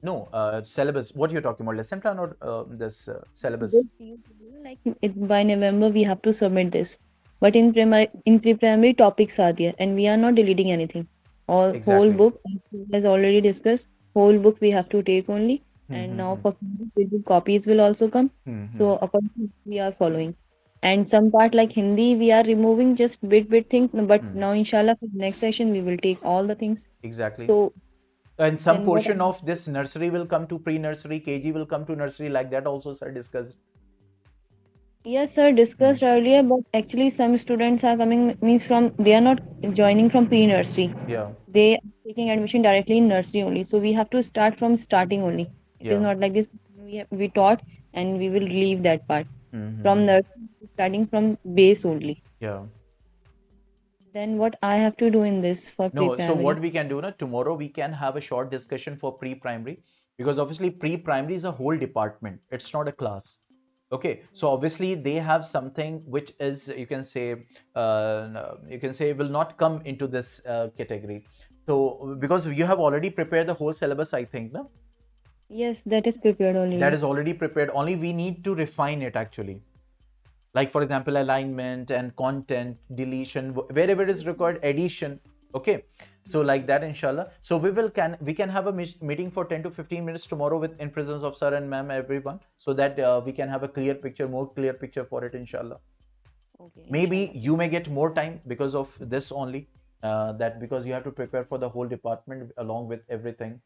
No, syllabus. What you're talking about, lesson plan or this syllabus? This like by November we have to submit this. But in pre-primary topics are there and we are not deleting anything. Whole Exactly. book as already discussed, whole book we have to take only. And now for copies will also come. So accordingly we are following. And some part like Hindi we are removing just bit things. But now inshallah for the next session we will take all the things. Exactly. So and some then what portion of this nursery will come to pre-nursery, KG will come to nursery, like that also, sir, discussed. Yes, sir, discussed earlier, but actually some students are coming, means they are not joining from pre-nursery. Yeah. They are taking admission directly in nursery only. So we have to start from starting only. It is not like this. We taught and we will leave that part. From nursery, starting from base only. Yeah. Then what I have to do in this for No, pre-primary? so what we can do now, tomorrow we can have a short discussion for pre-primary, because obviously pre-primary is a whole department. It's not a class. Okay, so obviously they have something which is, you can say will not come into this category. So because you have already prepared the whole syllabus, I think, no? Yes, that is prepared already. That is already prepared. Only we need to refine it actually. Like for example, alignment and content, deletion, wherever it is required, addition. Okay, so like that, inshallah. So we can have a meeting for 10 to 15 minutes tomorrow with in presence of sir and ma'am, everyone, so that we can have a clear picture, more clear picture for it, inshallah. Okay, maybe you may get more time because of this only, that because you have to prepare for the whole department along with everything.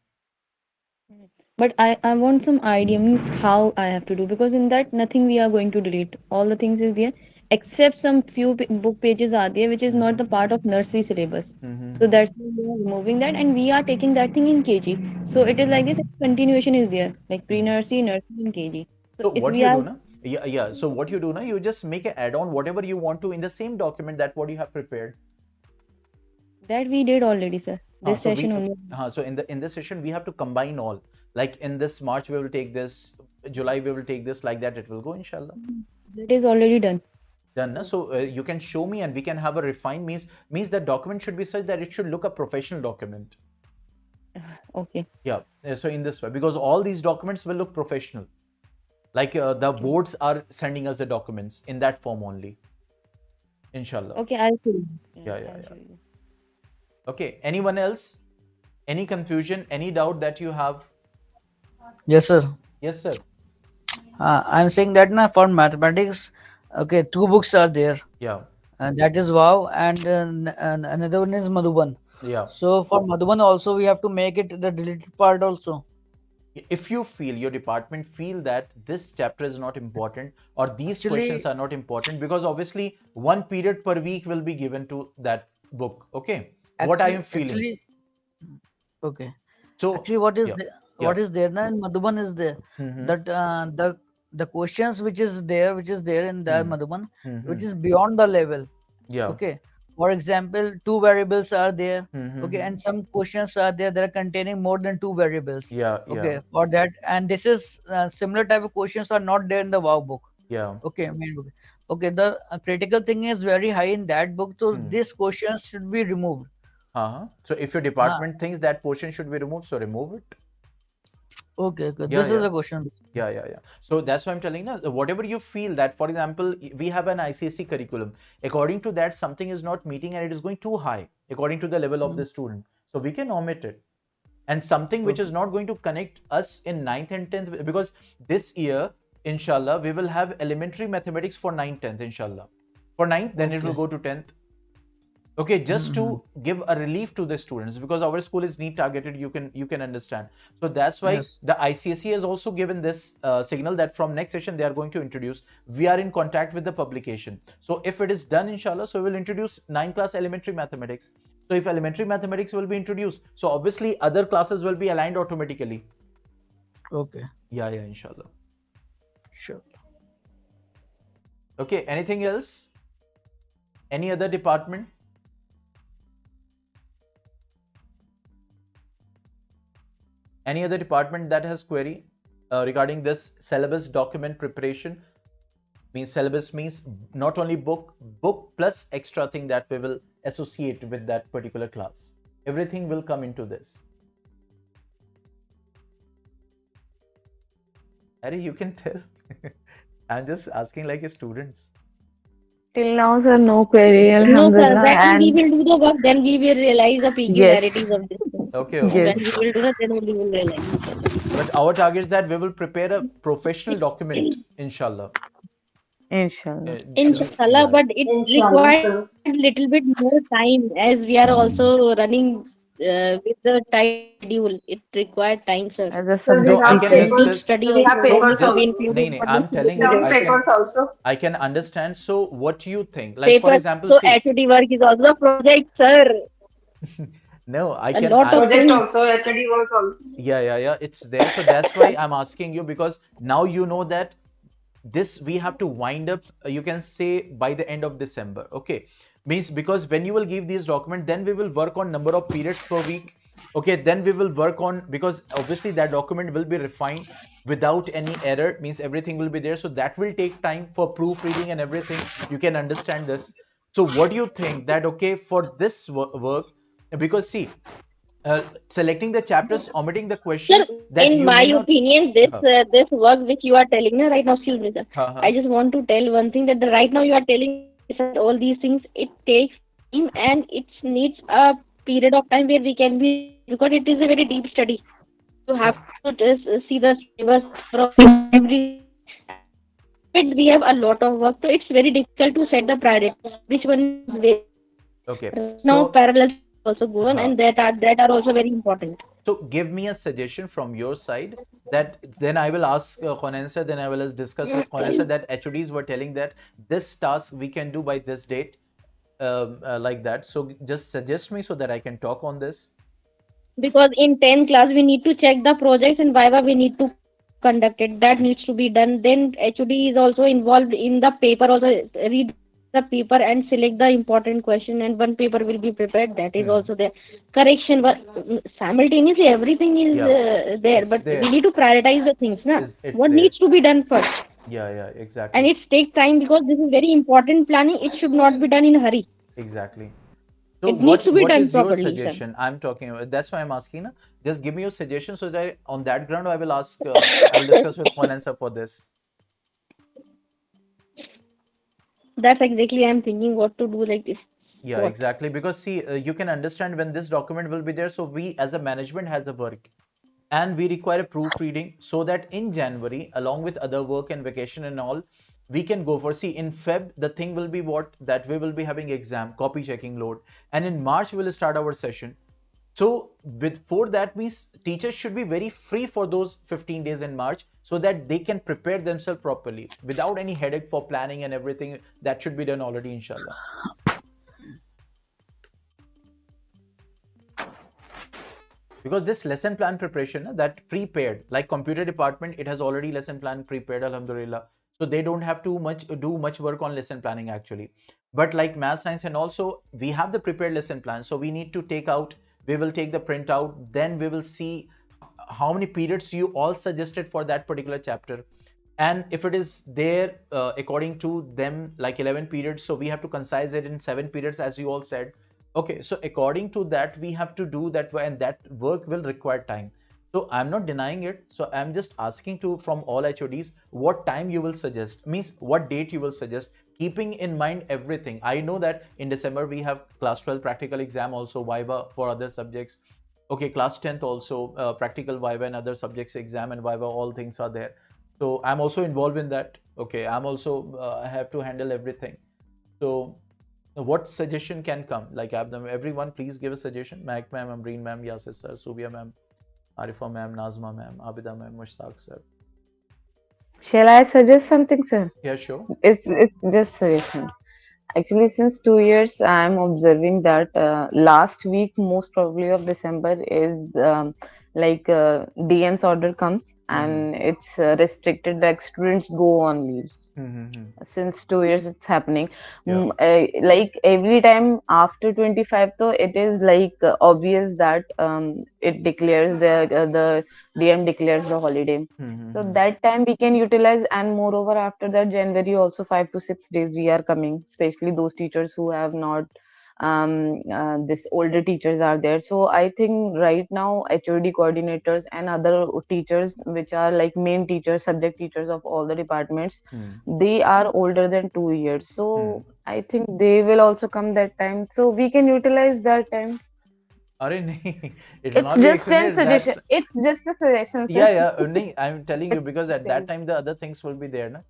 But I want some idea, means how I have to do, because in that nothing we are going to delete. All the things is there, except some few book pages are there which is not the part of nursery syllabus. So that's why we are removing that and we are taking that thing in KG. So it is like this continuation is there, like pre-nursery, nursery and KG. So what you do now? Yeah. So what you do now? You just make an add-on, whatever you want to in the same document that what you have prepared. That we did already, sir. This session only. So in this session we have to combine all. Like in this March we will take this, July we will take this, like that it will go, inshallah. That is already done. Done, na? So you can show me and we can have a refined, means that document should be such that it should look a professional document. Okay. Yeah. So in this way, because all these documents will look professional. Like the boards are sending us the documents in that form only. Inshallah. Okay, I'll see. Yeah. Okay. Anyone else? Any confusion? Any doubt that you have? Yes, sir. Yes, sir. I'm saying that now for mathematics, okay, 2 books are there. Yeah. And that is Wow, and another one is Madhuban. Yeah. So for Madhuban also we have to make it the deleted part also. If you feel, your department feel that this chapter is not important or these questions are not important, because obviously one period per week will be given to that book. Okay. What I am feeling. Okay. So actually what is there now in Madhuban is there that the questions which is there in the Madhuban, which is beyond the level. Yeah. Okay. For example, 2 variables are there. Okay, and some questions are there that are containing more than 2 variables. Yeah. Okay, for that, and this is similar type of questions are not there in the Wow book. Yeah. Okay, main book. Okay, the critical thing is very high in that book, so these questions should be removed. So if your department thinks that portion should be removed, so remove it. Okay. This is a question. Yeah. So that's why I'm telling you, whatever you feel that, for example, we have an ICSE curriculum. According to that, something is not meeting and it is going too high according to the level of the student. So we can omit it. And something which is not going to connect us in 9th and 10th, because this year, inshallah, we will have elementary mathematics for 9th, 10th, inshallah. For 9th, then it will go to 10th. Okay, just to give a relief to the students, because our school is NEET targeted, you can understand. So that's why the ICSE has also given this signal that from next session they are going to introduce. We are in contact with the publication. So if it is done, inshallah, so we'll introduce 9th class elementary mathematics. So if elementary mathematics will be introduced, so obviously other classes will be aligned automatically. Okay. Yeah, inshallah. Sure. Okay, anything else? Any other department? Any other department that has query regarding this syllabus document preparation? Means syllabus means not only book plus extra thing that we will associate with that particular class. Everything will come into this. Harry, you can tell. I'm just asking like a students. Till now, sir, no query, No, sir. Alhamdulillah. When we And will do the work, then we will realize the yes, peculiarities of this thing. Okay, And okay. when yes, we will do that, then only we will realize, inshallah. But our target is that we will prepare a professional document, inshallah. inshallah. Inshallah, Yeah. but it Inshallah, required sir. little bit more time as we are also running with the tight schedule. It required time, sir. As a Sir, we No, subject I have can And teacher, deep papers. insist. study We have also So papers needs to be just also. included for this I'm telling We you, have period. I papers can also. understand. So what you think? Like for Paper, example, so see, HOD work is also a project, sir. no, I A can lot of I Project things. also, HOD work also. yeah, it's there. So that's why I'm asking you, because now you know that this we have to wind up, you can say, by the end of December. Okay, means because when you will give these documents, then we will work on number of periods per week. Okay, then we will work on, because obviously that document will be refined without any error, means everything will be there, so that will take time for proofreading and everything. You can understand this. So what do you think that, okay, for this work, because see, selecting the chapters, omitting the Sir, question that in you my may not. opinion, this work which you are telling me right now, excuse me, sir. Uh-huh. I just want to tell one thing that right now you are telling me to decide all these things. It takes time and it needs a period of time where we can be because it is a very deep study. You have to just see the syllabus, number of pages, everything. And on top of it, we have a lot of work, so it's very difficult to set the priority. Which one is very important? Okay, Right now, so parallel studies also go on, uh, and that are also very important. so give me a suggestion from your side, that then I will ask Khonensa, then I will discuss with Khonensa that HODs were telling that this task we can do by this date, like that. So just suggest me so that I can talk on this. Because in 10th class we need to check the projects and viva we need to conduct it. That needs to be done. Then HOD is also involved in the paper, also read the paper and select the important question, and one paper will be prepared. That is also there. Correction simultaneously everything is Yeah, there, it's but we there. need to prioritize the things. Na? It's What there. needs to be done first? Yeah, And exactly. it takes time because this is very important planning. It should not be done in a hurry. Exactly. So It needs to be what done is your properly, sir. suggestion? I'm talking about, that's why I'm asking. Na? Just give me your suggestion so that on that ground I will ask, I will discuss with Khonensa for this. That's exactly I'm thinking what to do like this. Yeah, What? exactly. Because see, you can understand when this document will be there. So we as a management has a work, and we require a proofreading so that in January, along with other work and vacation and all, we can go for, see, in Feb, the thing will be what, that we will be having exam, copy checking load. And in March, we will start our session. So before that means teachers should be very free for those 15 days in March so that they can prepare themselves properly without any headache for planning and everything that should be done already, inshallah. Because this lesson plan preparation that prepared, like computer department, it has already lesson plan prepared, alhamdulillah, so they don't have to do much work on lesson planning actually. But like math, science and also, we have the prepared lesson plan, so we need to take out, we will take the printout, then we will see how many periods you all suggested for that particular chapter. And if it is there according to them like 11 periods, so we have to concise it in 7 periods as you all said. Okay, so according to that we have to do that, and that work will require time. So I'm not denying it, so I'm just asking to from all HODs what time you will suggest, means what date you will suggest, keeping in mind everything. I know that in December we have class 12 practical exam, also viva for other subjects. Okay, class 10th also practical viva and other subjects exam and viva, all things are there. So I'm also involved in that. Okay, I'm also I have to handle everything. So what suggestion can come, like everyone please give a suggestion. Mac ma'am, Amreen ma'am, Yasir sir, Subia ma'am, Arifa ma'am, Nazma ma'am, Abida ma'am, Mushtaq sir. Shall I suggest something, sir? Yeah, sure. It's just suggestion. Actually, since 2 years, I'm observing that last week, most probably of December, is DM's order comes and it's restricted that students go on leaves. Since 2 years it's happening. Yeah. Like every time after 25 though, it is obvious that it declares the DM declares the holiday. So that time we can utilize, and moreover after that January also 5 to 6 days we are coming, especially those teachers who have not this older teachers are there. So I think right now HOD coordinators and other teachers which are like main teachers, subject teachers of all the departments, they are older than 2 years. So I think they will also come that time. So we can utilize that time. Arey nahi, it will It's not be just an extended. suggestion. That It's just a suggestion, sir. yeah, yeah. Nahi, I'm telling you It's because at that saying. time the other things will be there, na.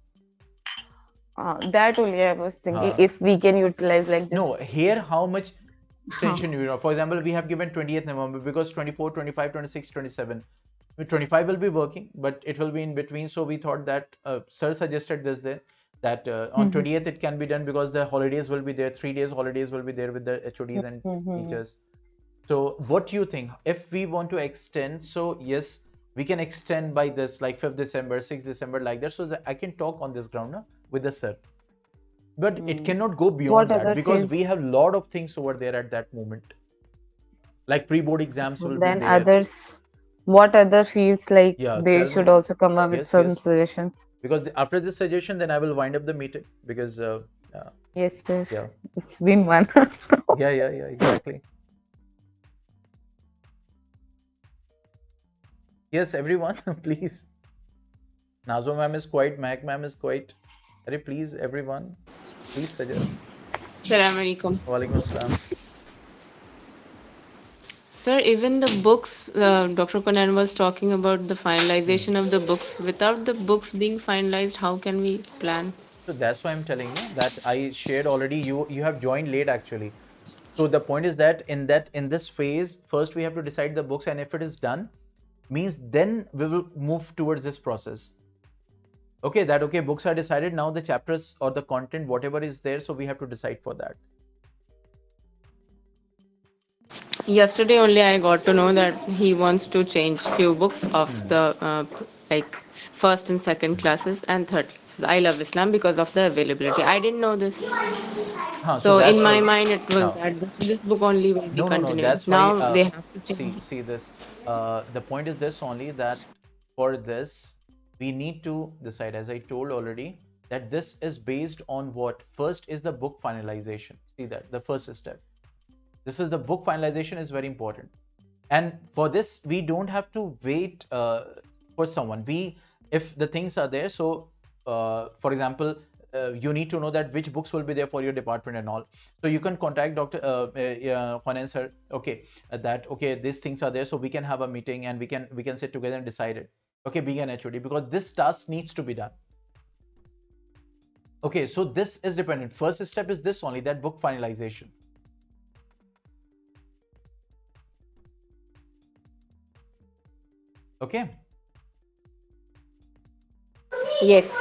That only I was thinking Huh. if we can utilize like this. No, here how much Huh. extension you know. For example, we have given 20th November because 24, 25, 26, 27. 25 will be working, but it will be in between. So we thought that sir suggested this there that on 20th it can be done because the holidays will be there. 3 days holidays will be there with the HODs and teachers. So what do you think? If we want to extend, so yes, we can extend by this like 5th December, 6th December like that. So that I can talk on this ground na, with the sir. But it cannot go beyond What that others because is we have a lot of things over there at that moment. Like pre-board exams will be then there. others. What other feels like Yeah, they tell should me. also come up with Yes, some yes. suggestions. Because after this suggestion, then I will wind up the meeting because Yes, sir. yeah, It's been one. yeah, exactly. Yes, everyone, please. Nazo ma'am is quiet, Mahak ma'am is quiet. Arey, please, everyone, please suggest. Assalamu alaikum. Walaikum assalam. Sir, even the books, Dr. Conan was talking about the finalization of the books. Without the books being finalized, how can we plan? So that's why I'm telling you that I shared already. You have joined late actually. So the point is that in this phase, first we have to decide the books, and if it is done, means then we will move towards this process. Okay, that okay, books are decided now. The chapters or the content, whatever is there, so we have to decide for that. Yesterday only I got to know that he wants to change few books of the like first and second classes and third classes. I love Islam because of the availability. I didn't know this. Huh, so So in that's my why. mind it was Huh. that this book only will be No. continuing. That's why. Now they have to change. See this. The point is this only that for this we need to decide, as I told already, that this is based on what? First is the book finalization. See that the first step. This is the book finalization is very important, and for this we don't have to wait for someone. If the things are there, so for example, you need to know that which books will be there for your department and all. So you can contact Dr. Juanen sir. Okay, that okay, these things are there, so we can have a meeting and we can sit together and decide it. Okay, being an HOD, because this task needs to be done. Okay, so this is dependent. First step is this only, that book finalization. Okay. Yes.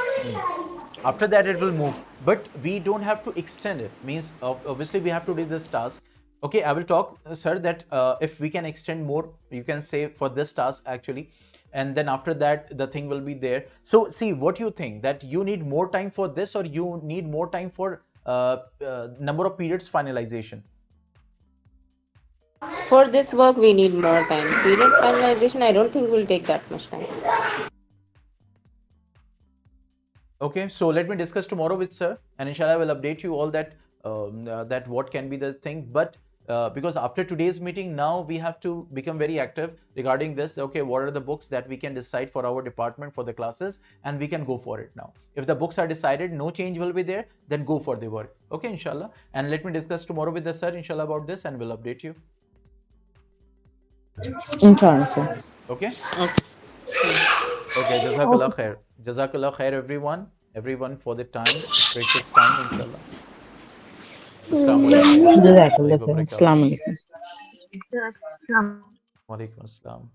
After that it will move, but we don't have to extend it. Means obviously we have to do this task. Okay, I will talk, sir, that if we can extend more, you can say for this task actually, and then after that the thing will be there. So see, what you think, that you need more time for this or you need more time for number of periods finalization? For this work we need more time. Period finalization I don't think will take that much time. Okay, so let me discuss tomorrow with sir, and inshallah I will update you all that that what can be the thing. But because after today's meeting, now we have to become very active regarding this. Okay, what are the books that we can decide for our department for the classes, and we can go for it now. If the books are decided, no change will be there, then go for the work. Okay, inshallah. And let me discuss tomorrow with the sir, inshallah, about this, and we'll update you. Inshallah, sir. Okay. Okay. Okay, jazakallah khair. Jazakallah khair, everyone for the time, precious time, inshallah. Assalamu alaikum. Jazakallah, Wa sir. barakatuh. Assalamu alaikum. Wa alaikum assalam.